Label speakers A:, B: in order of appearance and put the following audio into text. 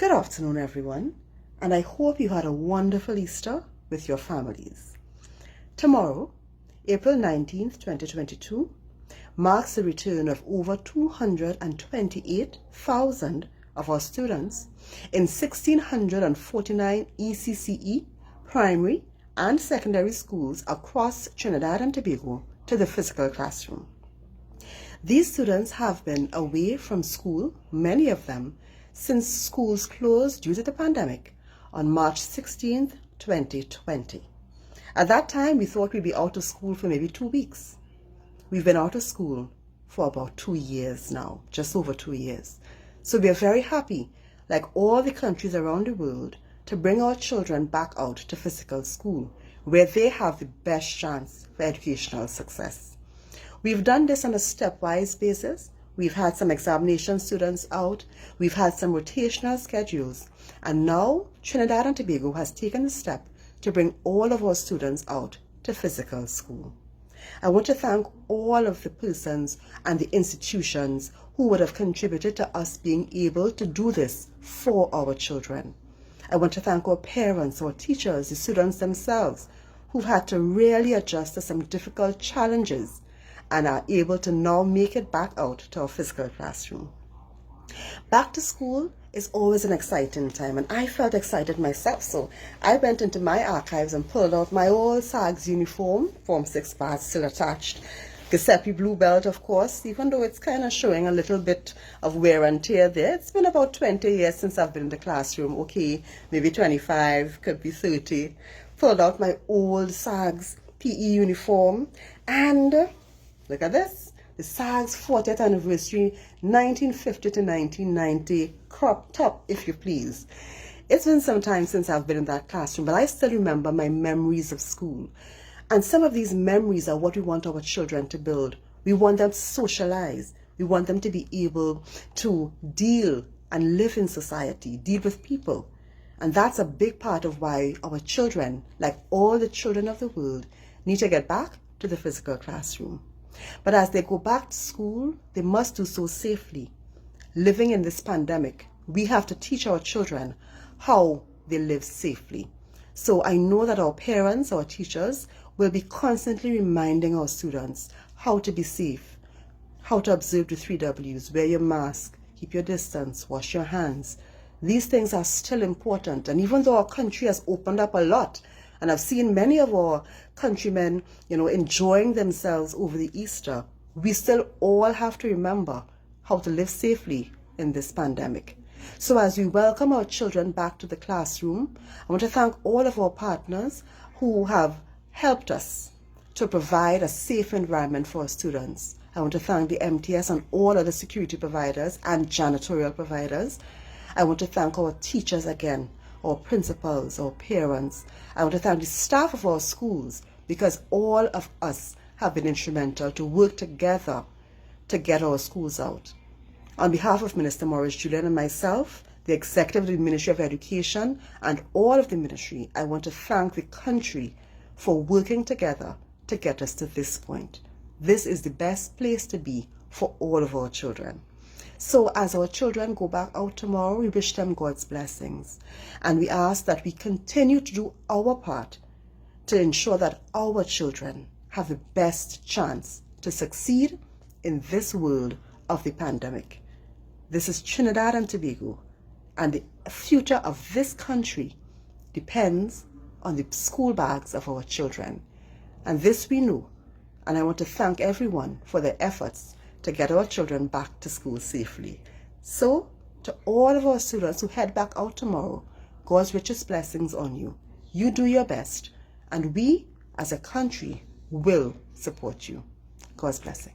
A: Good afternoon, everyone, and I hope you had a wonderful Easter with your families. Tomorrow, April 19th, 2022, marks the return of over 228,000 of our students in 1,649 ECCE primary and secondary schools across Trinidad and Tobago to the physical classroom. These students have been away from school, many of them, since schools closed due to the pandemic on March 16th, 2020. At that time, we thought we'd be out of school for maybe 2 weeks. We've been out of school for about 2 years now, just over 2 years. So we are very happy, like all the countries around the world, to bring our children back out to physical school, where they have the best chance for educational success. We've done this on a stepwise basis. We've had some examination students out, we've had some rotational schedules, and now Trinidad and Tobago has taken the step to bring all of our students out to physical school. I want to thank all of the persons and the institutions who would have contributed to us being able to do this for our children. I want to thank our parents, our teachers, the students themselves, who've had to really adjust to some difficult challenges and are able to now make it back out to our physical classroom. Back to school is always an exciting time, and I felt excited myself, so I went into my archives and pulled out my old SAGS uniform, Form 6 badge still attached, Gadsby blue belt, of course, even though it's kind of showing a little bit of wear and tear there. It's been about 20 years since I've been in the classroom, okay, maybe 25, could be 30. Pulled out my old SAGS PE uniform, and look at this, the SAGS 40th anniversary, 1950 to 1990, crop top, if you please. It's been some time since I've been in that classroom, but I still remember my memories of school. And some of these memories are what we want our children to build. We want them to socialize. We want them to be able to deal and live in society, deal with people. And that's a big part of why our children, like all the children of the world, need to get back to the physical classroom. But as they go back to school, they must do so safely. Living in this pandemic, we have to teach our children how they live safely. So I know that our parents, our teachers, will be constantly reminding our students how to be safe, how to observe the 3 W's, wear your mask, keep your distance, wash your hands. These things are still important, and even though our country has opened up a lot, and I've seen many of our countrymen, enjoying themselves over the Easter, we still all have to remember how to live safely in this pandemic. So as we welcome our children back to the classroom, I want to thank all of our partners who have helped us to provide a safe environment for our students. I want to thank the MTS and all other security providers and janitorial providers. I want to thank our teachers again, our principals, our parents. I want to thank the staff of our schools, because all of us have been instrumental to work together to get our schools out. On behalf of Minister Maurice Julian and myself, the Executive of the Ministry of Education, and all of the ministry, I want to thank the country for working together to get us to this point. This is the best place to be for all of our children. So as our children go back out tomorrow, we wish them God's blessings. And we ask that we continue to do our part to ensure that our children have the best chance to succeed in this world of the pandemic. This is Trinidad and Tobago, and the future of this country depends on the school bags of our children. And this we know, and I want to thank everyone for their efforts to get our children back to school safely. So, to all of our students who head back out tomorrow, God's richest blessings on you. You do your best, and we, as a country, will support you. God's blessing.